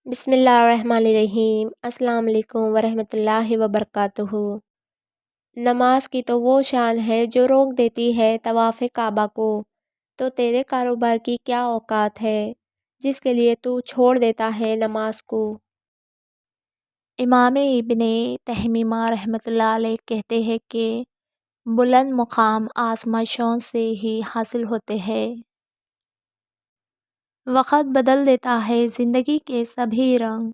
بسم اللہ الرحمن الرحیم۔ السلام علیکم ورحمۃ اللہ وبرکاتہ۔ نماز کی تو وہ شان ہے جو روک دیتی ہے طواف کعبہ کو، تو تیرے کاروبار کی کیا اوقات ہے جس کے لیے تو چھوڑ دیتا ہے نماز کو۔ امام ابن تیمیہ رحمۃ اللہ علیہ کہتے ہیں کہ بلند مقام آزمائشوں سے ہی حاصل ہوتے ہیں۔ وقت بدل دیتا ہے زندگی کے سبھی رنگ،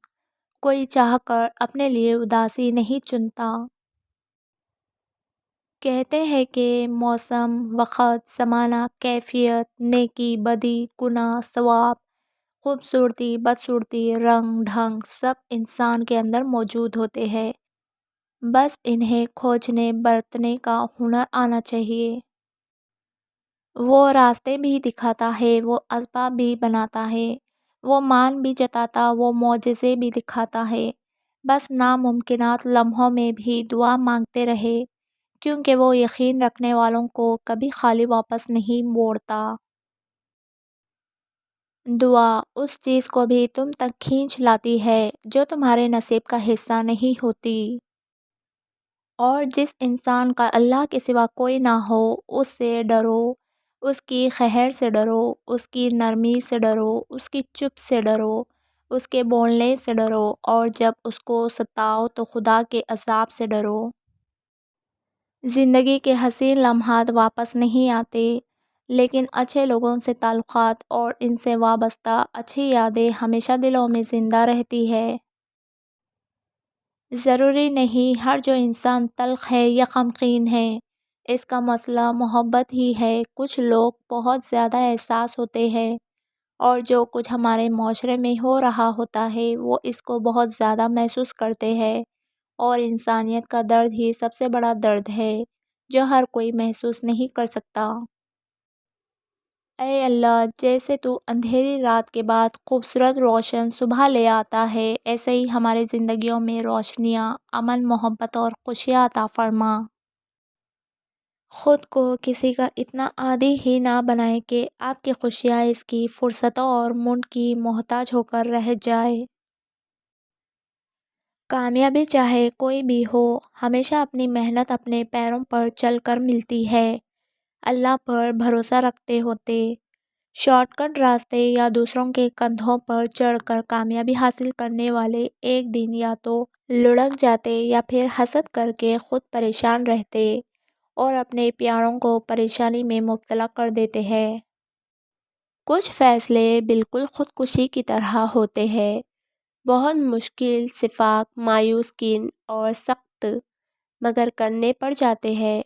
کوئی چاہ کر اپنے لیے اداسی نہیں چنتا۔ کہتے ہیں کہ موسم، وقت، زمانہ، کیفیت، نیکی، بدی، گناہ، ثواب، خوبصورتی، بدصورتی، رنگ ڈھنگ سب انسان کے اندر موجود ہوتے ہیں، بس انہیں کھوجنے برتنے کا ہنر آنا چاہیے۔ وہ راستے بھی دکھاتا ہے، وہ اسباب بھی بناتا ہے، وہ مان بھی جتاتا، وہ معجزے بھی دکھاتا ہے، بس ناممکنات لمحوں میں بھی دعا مانگتے رہے، کیونکہ وہ یقین رکھنے والوں کو کبھی خالی واپس نہیں موڑتا۔ دعا اس چیز کو بھی تم تک کھینچ لاتی ہے جو تمہارے نصیب کا حصہ نہیں ہوتی۔ اور جس انسان کا اللہ کے سوا کوئی نہ ہو، اس سے ڈرو، اس کی خیر سے ڈرو، اس کی نرمی سے ڈرو، اس کی چپ سے ڈرو، اس کے بولنے سے ڈرو، اور جب اس کو ستاؤ تو خدا کے عذاب سے ڈرو۔ زندگی کے حسین لمحات واپس نہیں آتے، لیکن اچھے لوگوں سے تعلقات اور ان سے وابستہ اچھی یادیں ہمیشہ دلوں میں زندہ رہتی ہے۔ ضروری نہیں ہر جو انسان تلخ ہے یا غمگین ہے اس کا مسئلہ محبت ہی ہے، کچھ لوگ بہت زیادہ احساس ہوتے ہیں، اور جو کچھ ہمارے معاشرے میں ہو رہا ہوتا ہے وہ اس کو بہت زیادہ محسوس کرتے ہیں، اور انسانیت کا درد ہی سب سے بڑا درد ہے جو ہر کوئی محسوس نہیں کر سکتا۔ اے اللہ، جیسے تو اندھیری رات کے بعد خوبصورت روشن صبح لے آتا ہے، ایسے ہی ہماری زندگیوں میں روشنیاں، امن، محبت اور خوشیاں عطا فرما۔ خود کو کسی کا اتنا عادی ہی نہ بنائیں کہ آپ کی خوشیاں اس کی فرصتوں اور موڈ کی محتاج ہو کر رہ جائے۔ کامیابی چاہے کوئی بھی ہو، ہمیشہ اپنی محنت اپنے پیروں پر چل کر ملتی ہے۔ اللہ پر بھروسہ رکھتے ہوتے شارٹ کٹ راستے یا دوسروں کے کندھوں پر چڑھ کر کامیابی حاصل کرنے والے ایک دن یا تو لڑک جاتے یا پھر حسد کر کے خود پریشان رہتے اور اپنے پیاروں کو پریشانی میں مبتلا کر دیتے ہیں۔ کچھ فیصلے بالکل خودکشی کی طرح ہوتے ہیں، بہت مشکل، شفاف، مایوس کن اور سخت، مگر کرنے پڑ جاتے ہیں۔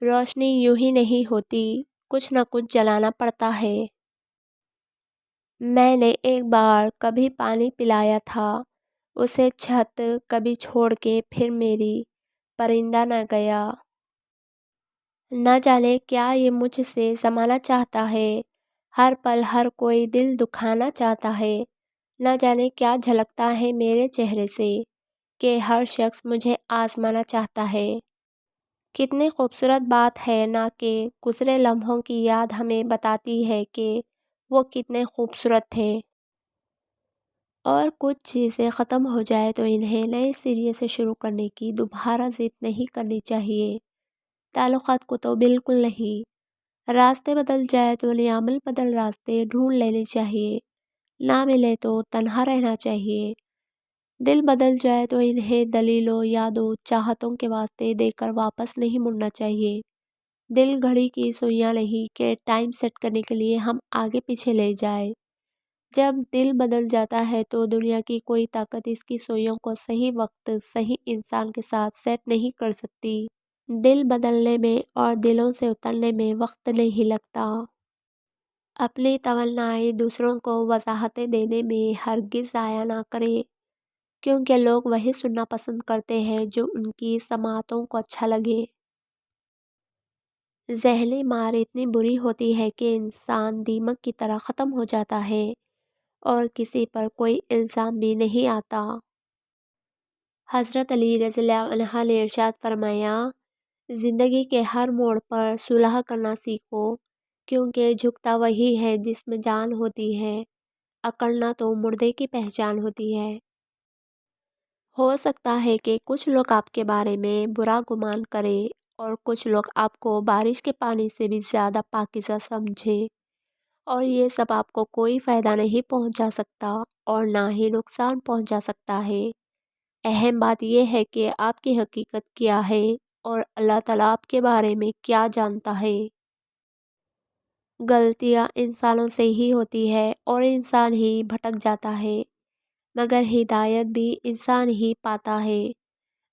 روشنی یوں ہی نہیں ہوتی، کچھ نہ کچھ جلانا پڑتا ہے۔ میں نے ایک بار کبھی پانی پلایا تھا، اسے چھت کبھی چھوڑ کے پھر میری پرندہ نہ گیا۔ نہ جانے کیا یہ مجھ سے زمانہ چاہتا ہے، ہر پل ہر کوئی دل دکھانا چاہتا ہے۔ نہ جانے کیا جھلکتا ہے میرے چہرے سے کہ ہر شخص مجھے آزمانا چاہتا ہے۔ کتنی خوبصورت بات ہے نا کہ گزرے لمحوں کی یاد ہمیں بتاتی ہے کہ وہ کتنے خوبصورت تھے۔ اور کچھ چیزیں ختم ہو جائے تو انہیں نئے سرے سے شروع کرنے کی دوبارہ ضد نہیں کرنی چاہیے۔ تعلقات کو تو بالکل نہیں۔ راستے بدل جائے تو نیامل بدل راستے ڈھونڈ لینے چاہیے۔ نہ ملے تو تنہا رہنا چاہیے۔ دل بدل جائے تو انہیں دلیلوں، یادوں، چاہتوں کے واسطے دے کر واپس نہیں مڑنا چاہیے۔ دل گھڑی کی سوئیاں نہیں کہ ٹائم سیٹ کرنے کے لیے ہم آگے پیچھے لے جائے۔ جب دل بدل جاتا ہے تو دنیا کی کوئی طاقت اس کی سوئیوں کو صحیح وقت صحیح انسان کے ساتھ سیٹ نہیں کر سکتی۔ دل بدلنے میں اور دلوں سے اترنے میں وقت نہیں لگتا۔ اپنی توانائی دوسروں کو وضاحتیں دینے میں ہرگز ضائع نہ کرے، کیونکہ لوگ وہی سننا پسند کرتے ہیں جو ان کی سماعتوں کو اچھا لگے۔ ذہنی مار اتنی بری ہوتی ہے کہ انسان دیمک کی طرح ختم ہو جاتا ہے اور کسی پر کوئی الزام بھی نہیں آتا۔ حضرت علی رضی اللہ عنہ نے ارشاد فرمایا، زندگی کے ہر موڑ پر صلح کرنا سیکھو، کیونکہ جھکتا وہی ہے جس میں جان ہوتی ہے۔ اکڑنا تو مردے کی پہچان ہوتی ہے۔ ہو سکتا ہے کہ کچھ لوگ آپ کے بارے میں برا گمان کریں اور کچھ لوگ آپ کو بارش کے پانی سے بھی زیادہ پاکیزہ سمجھیں، اور یہ سب آپ کو کوئی فائدہ نہیں پہنچا سکتا اور نہ ہی نقصان پہنچا سکتا ہے۔ اہم بات یہ ہے کہ آپ کی حقیقت کیا ہے اور اللہ تعالیٰ آپ کے بارے میں کیا جانتا ہے۔ غلطیاں انسانوں سے ہی ہوتی ہے اور انسان ہی بھٹک جاتا ہے، مگر ہدایت بھی انسان ہی پاتا ہے،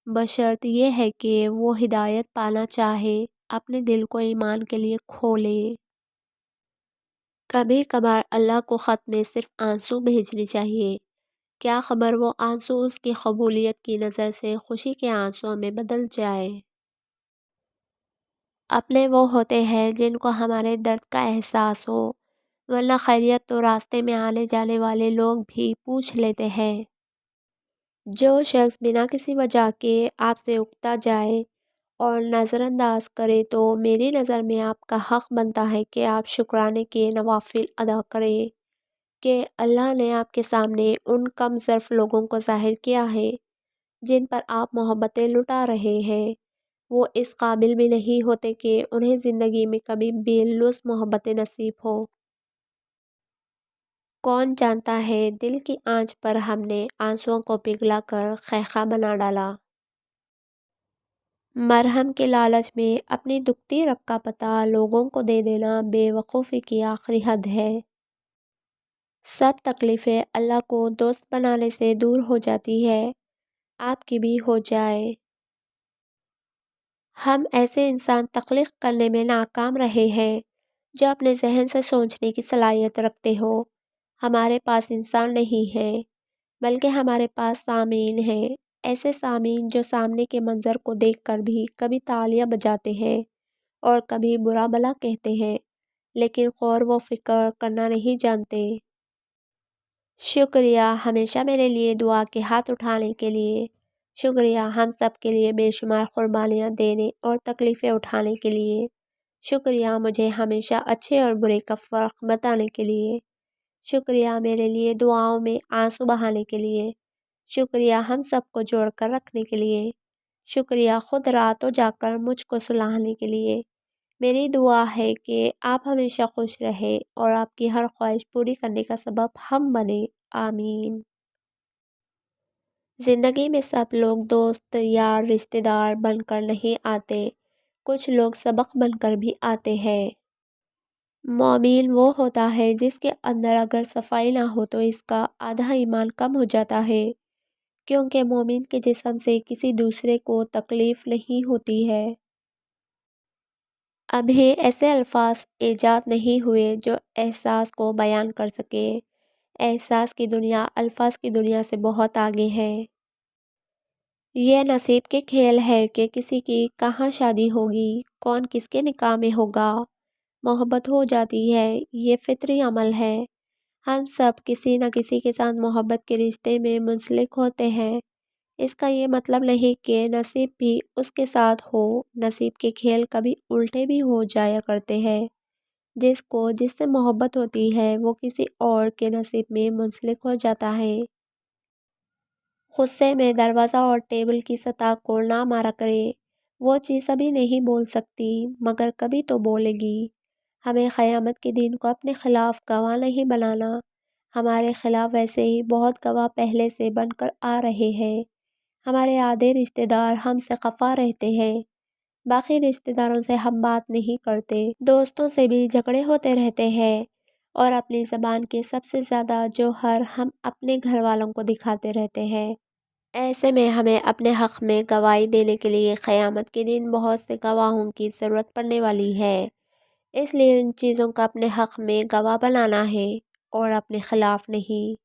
بشرط یہ ہے کہ وہ ہدایت پانا چاہے، اپنے دل کو ایمان کے لیے کھولے۔ کبھی کبھار اللہ کو خط میں صرف آنسو بھیجنے چاہیے، کیا خبر وہ آنسو اس کی قبولیت کی نظر سے خوشی کے آنسوؤں میں بدل جائے۔ اپنے وہ ہوتے ہیں جن کو ہمارے درد کا احساس ہو، ورنہ خیریت تو راستے میں آنے جانے والے لوگ بھی پوچھ لیتے ہیں۔ جو شخص بنا کسی وجہ کے آپ سے اکتا جائے اور نظر انداز کرے تو میری نظر میں آپ کا حق بنتا ہے کہ آپ شکرانے کے نوافل ادا کریں کہ اللہ نے آپ کے سامنے ان کم ظرف لوگوں کو ظاہر کیا ہے جن پر آپ محبتیں لٹا رہے ہیں۔ وہ اس قابل بھی نہیں ہوتے کہ انہیں زندگی میں کبھی بے لوث محبتیں نصیب ہو۔ کون جانتا ہے دل کی آنچ پر ہم نے آنسوؤں کو پگھلا کر خیخا بنا ڈالا۔ مرہم کے لالچ میں اپنی دکھتی رگ کا پتہ لوگوں کو دے دینا بے وقوفی کی آخری حد ہے۔ سب تکلیفیں اللہ کو دوست بنانے سے دور ہو جاتی ہے، آپ کی بھی ہو جائے۔ ہم ایسے انسان تخلیق کرنے میں ناکام رہے ہیں جو اپنے ذہن سے سوچنے کی صلاحیت رکھتے ہو۔ ہمارے پاس انسان نہیں ہے، بلکہ ہمارے پاس سامعین ہیں، ایسے سامعین جو سامنے کے منظر کو دیکھ کر بھی کبھی تالیاں بجاتے ہیں اور کبھی برا بھلا کہتے ہیں، لیکن غور و فکر کرنا نہیں جانتے۔ شکریہ ہمیشہ میرے لیے دعا کے ہاتھ اٹھانے کے لیے، شکریہ ہم سب کے لیے بے شمار قربانیاں دینے اور تکلیفیں اٹھانے کے لیے، شکریہ مجھے ہمیشہ اچھے اور برے کا فرق بتانے کے لیے، شکریہ میرے لیے دعاؤں میں آنسو بہانے کے لیے، شکریہ ہم سب کو جوڑ کر رکھنے کے لیے، شکریہ خود راتوں جا کر مجھ کو سلانے کے لیے۔ میری دعا ہے کہ آپ ہمیشہ خوش رہیں اور آپ کی ہر خواہش پوری کرنے کا سبب ہم بنیں، آمین۔ زندگی میں سب لوگ دوست، یار، رشتہ دار بن کر نہیں آتے، کچھ لوگ سبق بن کر بھی آتے ہیں۔ مومن وہ ہوتا ہے جس کے اندر اگر صفائی نہ ہو تو اس کا آدھا ایمان کم ہو جاتا ہے، کیونکہ مومن کے جسم سے کسی دوسرے کو تکلیف نہیں ہوتی ہے۔ ابھی ایسے الفاظ ایجاد نہیں ہوئے جو احساس کو بیان کر سکے، احساس کی دنیا الفاظ کی دنیا سے بہت آگے ہے۔ یہ نصیب کے کھیل ہے کہ کسی کی کہاں شادی ہوگی، کون کس کے نکاح میں ہوگا، محبت ہو جاتی ہے، یہ فطری عمل ہے۔ ہم سب کسی نہ کسی کے ساتھ محبت کے رشتے میں منسلک ہوتے ہیں، اس کا یہ مطلب نہیں کہ نصیب بھی اس کے ساتھ ہو۔ نصیب کے کھیل کبھی الٹے بھی ہو جایا کرتے ہیں، جس سے محبت ہوتی ہے وہ کسی اور کے نصیب میں منسلک ہو جاتا ہے۔ غصے میں دروازہ اور ٹیبل کی سطح کو نہ مارا کرے، وہ چیز ابھی نہیں بول سکتی مگر کبھی تو بولے گی۔ ہمیں قیامت کے دن کو اپنے خلاف گواہ نہیں بنانا، ہمارے خلاف ویسے ہی بہت گواہ پہلے سے بن کر آ رہے ہیں۔ ہمارے آدھے رشتہ دار ہم سے خفا رہتے ہیں، باقی رشتہ داروں سے ہم بات نہیں کرتے، دوستوں سے بھی جھگڑے ہوتے رہتے ہیں، اور اپنی زبان کے سب سے زیادہ جوہر ہم اپنے گھر والوں کو دکھاتے رہتے ہیں۔ ایسے میں ہمیں اپنے حق میں گواہی دینے کے لیے قیامت کے دن بہت سے گواہوں کی ضرورت پڑنے والی ہے، اس لیے ان چیزوں کا اپنے حق میں گواہ بنانا ہے اور اپنے خلاف نہیں۔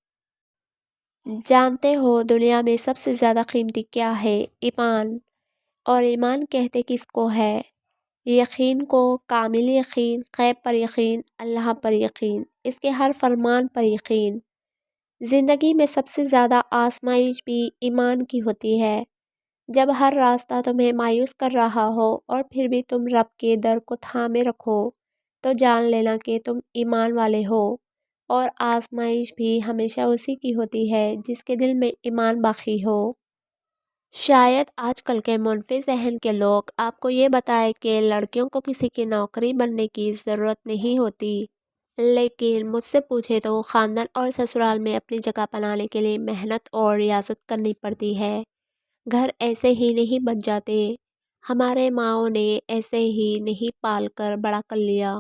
جانتے ہو دنیا میں سب سے زیادہ قیمتی کیا ہے؟ ایمان۔ اور ایمان کہتے کس کو ہے؟ یقین کو، کامل یقین، غیب پر یقین، اللہ پر یقین، اس کے ہر فرمان پر یقین۔ زندگی میں سب سے زیادہ آزمائش بھی ایمان کی ہوتی ہے۔ جب ہر راستہ تمہیں مایوس کر رہا ہو اور پھر بھی تم رب کے در کو تھامے رکھو تو جان لینا کہ تم ایمان والے ہو۔ اور آزمائش بھی ہمیشہ اسی کی ہوتی ہے جس کے دل میں ایمان باقی ہو۔ شاید آج کل کے منفی ذہن کے لوگ آپ کو یہ بتائیں کہ لڑکیوں کو کسی کی نوکری بننے کی ضرورت نہیں ہوتی، لیکن مجھ سے پوچھے تو خاندان اور سسرال میں اپنی جگہ بنانے کے لیے محنت اور ریاضت کرنی پڑتی ہے۔ گھر ایسے ہی نہیں بن جاتے، ہمارے ماؤں نے ایسے ہی نہیں پال کر بڑا کر لیا۔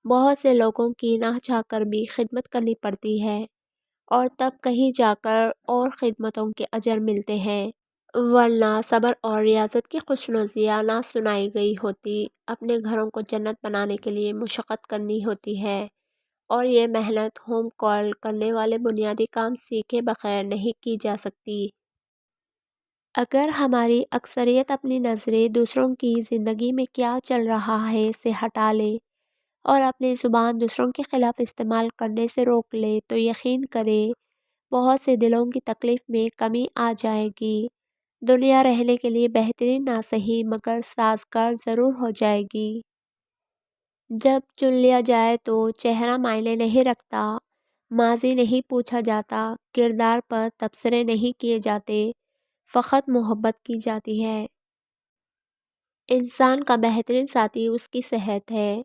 بہت سے لوگوں کی نہ چاہ کر بھی خدمت کرنی پڑتی ہے، اور تب کہیں جا کر اور خدمتوں کے اجر ملتے ہیں، ورنہ صبر اور ریاضت کی خوشنودیاں نہ سنائی گئی ہوتی۔ اپنے گھروں کو جنت بنانے کے لیے مشقت کرنی ہوتی ہے، اور یہ محنت ہوم کال کرنے والے بنیادی کام سیکھے بغیر نہیں کی جا سکتی۔ اگر ہماری اکثریت اپنی نظریں دوسروں کی زندگی میں کیا چل رہا ہے سے ہٹا لے اور اپنی زبان دوسروں کے خلاف استعمال کرنے سے روک لے تو یقین کرے بہت سے دلوں کی تکلیف میں کمی آ جائے گی۔ دنیا رہنے کے لیے بہترین نہ صحیح مگر سازگار ضرور ہو جائے گی۔ جب چن لیا جائے تو چہرہ معنی نہیں رکھتا، ماضی نہیں پوچھا جاتا، کردار پر تبصرے نہیں کیے جاتے، فقط محبت کی جاتی ہے۔ انسان کا بہترین ساتھی اس کی صحت ہے۔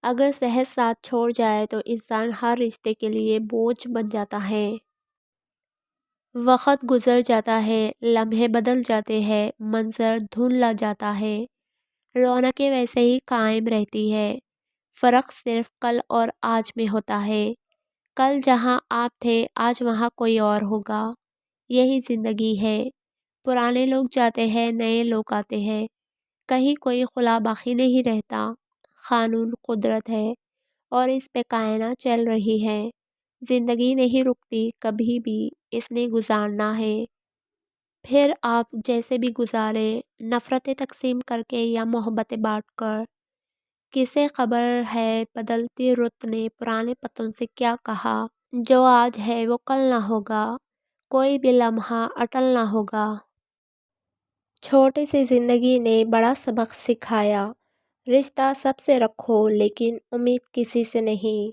اگر صحت ساتھ چھوڑ جائے تو انسان ہر رشتے کے لیے بوجھ بن جاتا ہے۔ وقت گزر جاتا ہے، لمحے بدل جاتے ہیں، منظر دھندلا جاتا ہے، رونقیں ویسے ہی قائم رہتی ہے۔ فرق صرف کل اور آج میں ہوتا ہے۔ کل جہاں آپ تھے آج وہاں کوئی اور ہوگا۔ یہی زندگی ہے۔ پرانے لوگ جاتے ہیں، نئے لوگ آتے ہیں، کہیں کوئی خلا باقی نہیں رہتا۔ قانون قدرت ہے اور اس پہ کائنات چل رہی ہے۔ زندگی نہیں رکتی کبھی بھی، اس نے گزارنا ہے۔ پھر آپ جیسے بھی گزارے، نفرتیں تقسیم کر کے یا محبتیں بانٹ کر۔ کسے خبر ہے بدلتی رت نے پرانے پتوں سے کیا کہا، جو آج ہے وہ کل نہ ہوگا، کوئی بھی لمحہ اٹل نہ ہوگا۔ چھوٹی سی زندگی نے بڑا سبق سکھایا، رشتہ سب سے رکھو لیکن امید کسی سے نہیں۔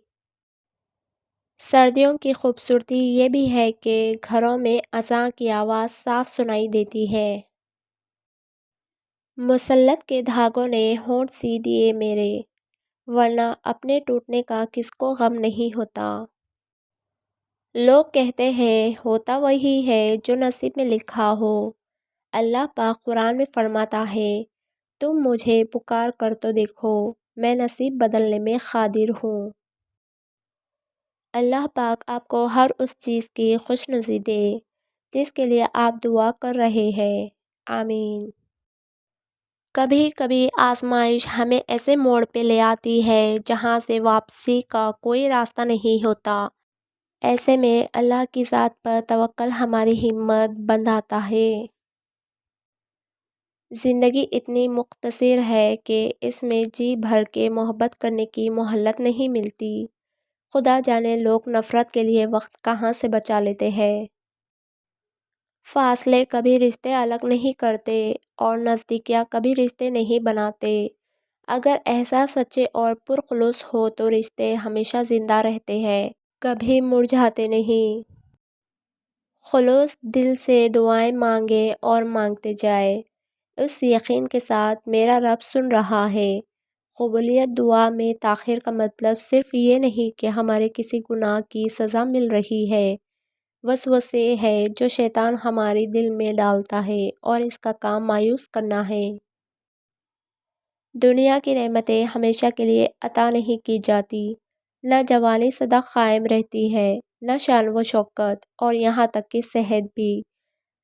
سردیوں کی خوبصورتی یہ بھی ہے کہ گھروں میں اذان کی آواز صاف سنائی دیتی ہے۔ مسلط کے دھاگوں نے ہونٹ سی دیے میرے، ورنہ اپنے ٹوٹنے کا کس کو غم نہیں ہوتا۔ لوگ کہتے ہیں ہوتا وہی ہے جو نصیب میں لکھا ہو۔ اللہ پاک قرآن میں فرماتا ہے، تم مجھے پکار کر تو دیکھو، میں نصیب بدلنے میں قادر ہوں۔ اللہ پاک آپ کو ہر اس چیز کی خوشنصیبی دے جس کے لیے آپ دعا کر رہے ہیں، آمین۔ کبھی کبھی آزمائش ہمیں ایسے موڑ پہ لے آتی ہے جہاں سے واپسی کا کوئی راستہ نہیں ہوتا۔ ایسے میں اللہ کی ذات پر توکل ہماری ہمت بندھاتا ہے۔ زندگی اتنی مختصر ہے کہ اس میں جی بھر کے محبت کرنے کی مہلت نہیں ملتی۔ خدا جانے لوگ نفرت کے لیے وقت کہاں سے بچا لیتے ہیں۔ فاصلے کبھی رشتے الگ نہیں کرتے اور نزدیکیاں کبھی رشتے نہیں بناتے۔ اگر احساس سچے اور پرخلوص ہو تو رشتے ہمیشہ زندہ رہتے ہیں، کبھی مرجھاتے نہیں۔ خلوص دل سے دعائیں مانگے اور مانگتے جائے، اس یقین کے ساتھ میرا رب سن رہا ہے۔ قبولیت دعا میں تاخیر کا مطلب صرف یہ نہیں کہ ہمارے کسی گناہ کی سزا مل رہی ہے، وسوسے ہے جو شیطان ہمارے دل میں ڈالتا ہے اور اس کا کام مایوس کرنا ہے۔ دنیا کی نعمتیں ہمیشہ کے لیے عطا نہیں کی جاتی، نہ جوانی سدا قائم رہتی ہے، نہ شان و شوکت، اور یہاں تک کہ صحت بھی۔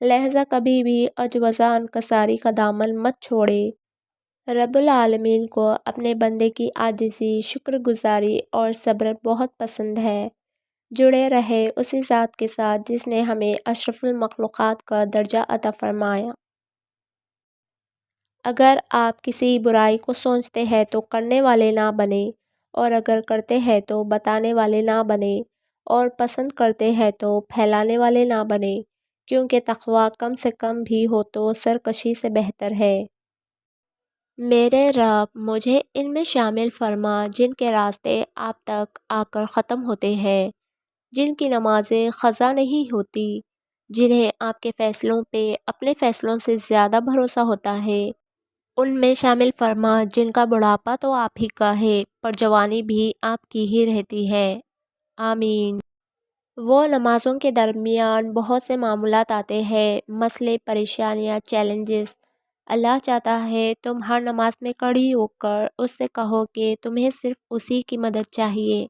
لہذا کبھی بھی عجوزہ انکساری کا دامن مت چھوڑے۔ رب العالمین کو اپنے بندے کی عاجزی، شکر گزاری اور صبر بہت پسند ہے۔ جڑے رہے اسی ذات کے ساتھ جس نے ہمیں اشرف المخلوقات کا درجہ عطا فرمایا۔ اگر آپ کسی برائی کو سوچتے ہیں تو کرنے والے نہ بنیں، اور اگر کرتے ہیں تو بتانے والے نہ بنیں، اور پسند کرتے ہیں تو پھیلانے والے نہ بنیں، کیونکہ تقویٰ کم سے کم بھی ہو تو سرکشی سے بہتر ہے۔ میرے رب مجھے ان میں شامل فرما جن کے راستے آپ تک آ کر ختم ہوتے ہیں۔ جن کی نمازیں قضا نہیں ہوتی، جنہیں آپ کے فیصلوں پہ اپنے فیصلوں سے زیادہ بھروسہ ہوتا ہے، ان میں شامل فرما جن کا بڑھاپا تو آپ ہی کا ہے پر جوانی بھی آپ کی ہی رہتی ہے۔ آمین۔ وہ نمازوں کے درمیان بہت سے معاملات آتے ہیں، مسئلے، پریشانیاں، چیلنجز۔ اللہ چاہتا ہے تم ہر نماز میں کھڑی ہو کر اس سے کہو کہ تمہیں صرف اسی کی مدد چاہیے۔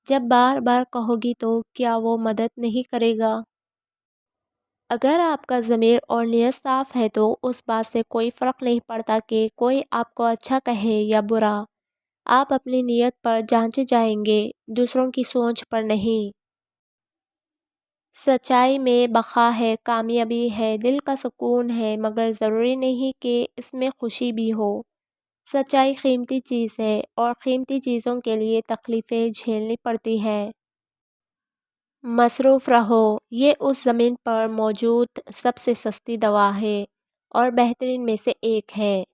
جب بار بار کہو گی تو کیا وہ مدد نہیں کرے گا؟ اگر آپ کا ضمیر اور نیت صاف ہے تو اس بات سے کوئی فرق نہیں پڑتا کہ کوئی آپ کو اچھا کہے یا برا۔ آپ اپنی نیت پر جانچے جائیں گے، دوسروں کی سوچ پر نہیں۔ سچائی میں بقا ہے، کامیابی ہے، دل کا سکون ہے، مگر ضروری نہیں کہ اس میں خوشی بھی ہو۔ سچائی قیمتی چیز ہے اور قیمتی چیزوں کے لیے تکلیفیں جھیلنی پڑتی ہیں۔ مصروف رہو، یہ اس زمین پر موجود سب سے سستی دوا ہے اور بہترین میں سے ایک ہے۔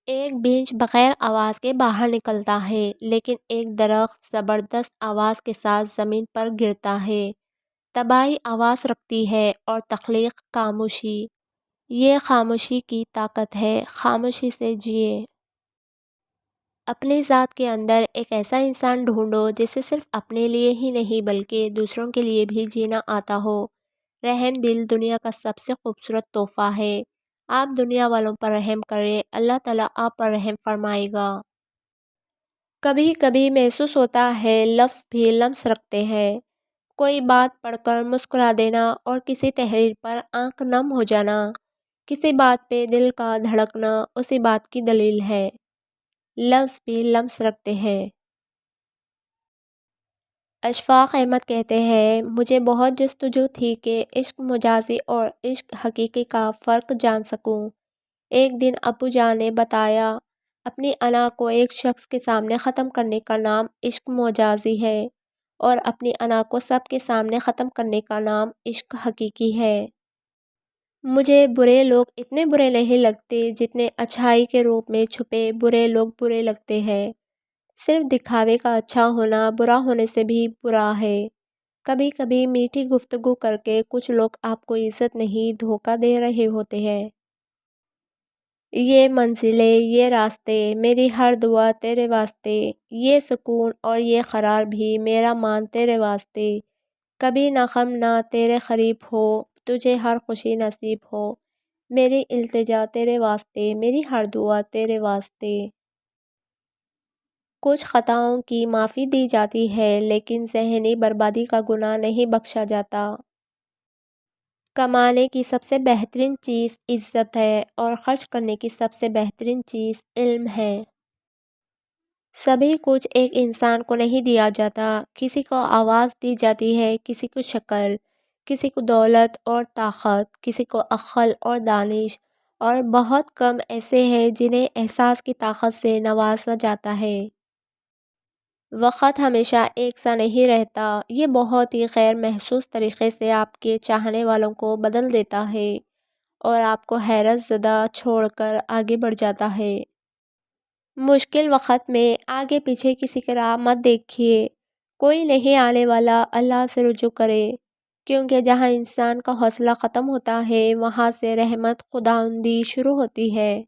ایک بیج بغیر آواز کے باہر نکلتا ہے، لیکن ایک درخت زبردست آواز کے ساتھ زمین پر گرتا ہے۔ تباہی آواز رکھتی ہے اور تخلیق خاموشی۔ یہ خاموشی کی طاقت ہے، خاموشی سے جیے۔ اپنی ذات کے اندر ایک ایسا انسان ڈھونڈو جسے صرف اپنے لیے ہی نہیں بلکہ دوسروں کے لیے بھی جینا آتا ہو۔ رحم دل دنیا کا سب سے خوبصورت تحفہ ہے۔ آپ دنیا والوں پر رحم کریں، اللہ تعالیٰ آپ پر رحم فرمائے گا۔ کبھی کبھی محسوس ہوتا ہے لفظ بھی لمس رکھتے ہیں۔ کوئی بات پڑھ کر مسکرا دینا اور کسی تحریر پر آنکھ نم ہو جانا، کسی بات پہ دل کا دھڑکنا اسی بات کی دلیل ہے۔ لفظ بھی لمس رکھتے ہیں۔ اشفاق احمد کہتے ہیں، مجھے بہت جستجو تھی کہ عشق مجازی اور عشق حقیقی کا فرق جان سکوں۔ ایک دن ابو جان نے بتایا، اپنی انا کو ایک شخص کے سامنے ختم کرنے کا نام عشق مجازی ہے اور اپنی انا کو سب کے سامنے ختم کرنے کا نام عشق حقیقی ہے۔ مجھے برے لوگ اتنے برے نہیں لگتے جتنے اچھائی کے روپ میں چھپے برے لوگ برے لگتے ہیں۔ صرف دکھاوے کا اچھا ہونا برا ہونے سے بھی برا ہے۔ کبھی کبھی میٹھی گفتگو کر کے کچھ لوگ آپ کو عزت نہیں دھوکہ دے رہے ہوتے ہیں۔ یہ منزلیں، یہ راستے، میری ہر دعا تیرے واسطے، یہ سکون اور یہ قرار بھی میرا مان تیرے واسطے۔ کبھی نہ غم نہ تیرے قریب ہو، تجھے ہر خوشی نصیب ہو، میری التجا تیرے واسطے، میری ہر دعا تیرے واسطے۔ کچھ خطاؤں کی معافی دی جاتی ہے لیکن ذہنی بربادی کا گناہ نہیں بخشا جاتا۔ کمانے کی سب سے بہترین چیز عزت ہے اور خرچ کرنے کی سب سے بہترین چیز علم ہے۔ سبھی کچھ ایک انسان کو نہیں دیا جاتا، کسی کو آواز دی جاتی ہے، کسی کو شکل، کسی کو دولت اور طاقت، کسی کو عقل اور دانش، اور بہت کم ایسے ہیں جنہیں احساس کی طاقت سے نوازا جاتا ہے۔ وقت ہمیشہ ایک سا نہیں رہتا، یہ بہت ہی غیر محسوس طریقے سے آپ کے چاہنے والوں کو بدل دیتا ہے اور آپ کو حیرت زدہ چھوڑ کر آگے بڑھ جاتا ہے۔ مشکل وقت میں آگے پیچھے کسی کی راہ مت دیکھیے، کوئی نہیں آنے والا، اللہ سے رجوع کرے، کیونکہ جہاں انسان کا حوصلہ ختم ہوتا ہے وہاں سے رحمت خداوندی شروع ہوتی ہے۔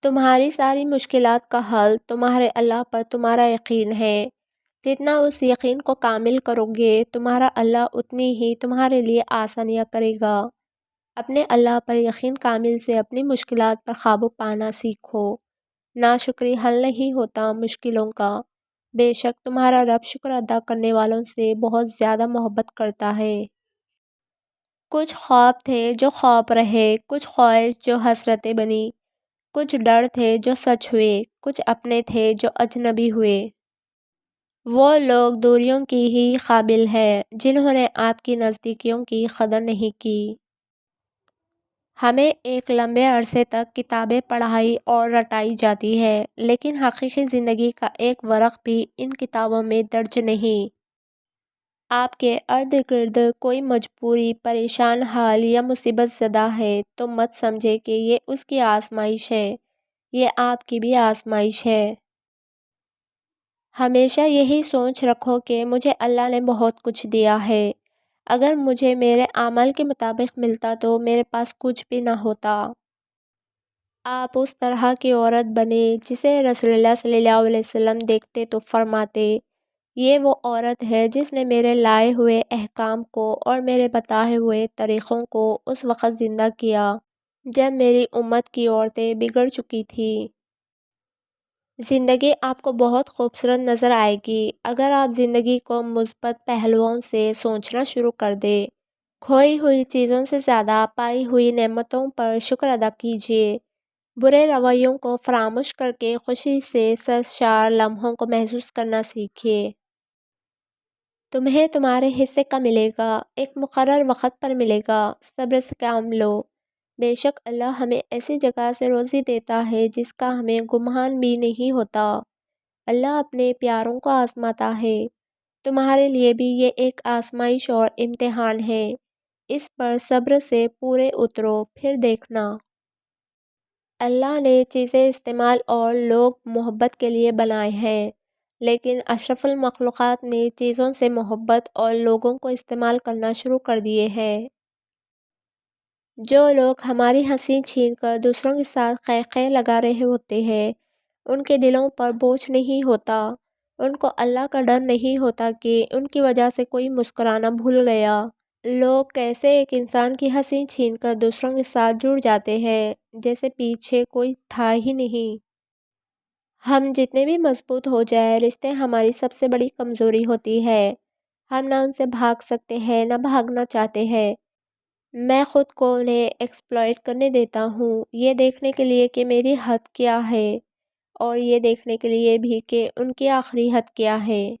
تمہاری ساری مشکلات کا حل تمہارے اللہ پر تمہارا یقین ہے۔ جتنا اس یقین کو کامل کرو گے تمہارا اللہ اتنی ہی تمہارے لیے آسانیاں کرے گا۔ اپنے اللہ پر یقین کامل سے اپنی مشکلات پر قابو پانا سیکھو۔ ناشکری حل نہیں ہوتا مشکلوں کا، بے شک تمہارا رب شکر ادا کرنے والوں سے بہت زیادہ محبت کرتا ہے۔ کچھ خواب تھے جو خواب رہے، کچھ خواہش جو حسرتیں بنی، کچھ ڈر تھے جو سچ ہوئے، کچھ اپنے تھے جو اجنبی ہوئے۔ وہ لوگ دوریوں کی ہی قابل ہیں جنہوں نے آپ کی نزدیکیوں کی قدر نہیں کی۔ ہمیں ایک لمبے عرصے تک کتابیں پڑھائی اور رٹائی جاتی ہے، لیکن حقیقی زندگی کا ایک ورق بھی ان کتابوں میں درج نہیں۔ آپ کے ارد گرد کوئی مجبوری، پریشان حال یا مصیبت زدہ ہے تو مت سمجھے کہ یہ اس کی آزمائش ہے، یہ آپ کی بھی آزمائش ہے۔ ہمیشہ یہی سوچ رکھو کہ مجھے اللہ نے بہت کچھ دیا ہے۔ اگر مجھے میرے اعمال کے مطابق ملتا تو میرے پاس کچھ بھی نہ ہوتا۔ آپ اس طرح کی عورت بنے جسے رسول اللہ صلی اللہ علیہ وسلم دیکھتے تو فرماتے، یہ وہ عورت ہے جس نے میرے لائے ہوئے احکام کو اور میرے بتائے ہوئے طریقوں کو اس وقت زندہ کیا جب میری امت کی عورتیں بگڑ چکی تھیں۔ زندگی آپ کو بہت خوبصورت نظر آئے گی اگر آپ زندگی کو مثبت پہلوؤں سے سوچنا شروع کر دیں۔ کھوئی ہوئی چیزوں سے زیادہ پائی ہوئی نعمتوں پر شکر ادا کیجیے۔ برے رویوں کو فراموش کر کے خوشی سے سرشار لمحوں کو محسوس کرنا سیکھیے۔ تمہیں تمہارے حصے کا ملے گا، ایک مقرر وقت پر ملے گا، صبر سے کام لو۔ بے شک اللہ ہمیں ایسی جگہ سے روزی دیتا ہے جس کا ہمیں گمان بھی نہیں ہوتا۔ اللہ اپنے پیاروں کو آزماتا ہے۔ تمہارے لیے بھی یہ ایک آزمائش اور امتحان ہے۔ اس پر صبر سے پورے اترو، پھر دیکھنا۔ اللہ نے چیزیں استعمال اور لوگ محبت کے لیے بنائے ہیں، لیکن اشرف المخلوقات نے چیزوں سے محبت اور لوگوں کو استعمال کرنا شروع کر دیے ہیں۔ جو لوگ ہماری ہنسی چھین کر دوسروں کے ساتھ قے قے لگا رہے ہوتے ہیں، ان کے دلوں پر بوجھ نہیں ہوتا، ان کو اللہ کا ڈر نہیں ہوتا کہ ان کی وجہ سے کوئی مسکرانا بھول گیا۔ لوگ کیسے ایک انسان کی ہنسی چھین کر دوسروں کے ساتھ جڑ جاتے ہیں جیسے پیچھے کوئی تھا ہی نہیں۔ ہم جتنے بھی مضبوط ہو جائیں، رشتے ہماری سب سے بڑی کمزوری ہوتی ہے۔ ہم نہ ان سے بھاگ سکتے ہیں نہ بھاگنا چاہتے ہیں۔ میں خود کو انہیں ایکسپلائٹ کرنے دیتا ہوں، یہ دیکھنے کے لیے کہ میری حد کیا ہے اور یہ دیکھنے کے لیے بھی کہ ان کی آخری حد کیا ہے۔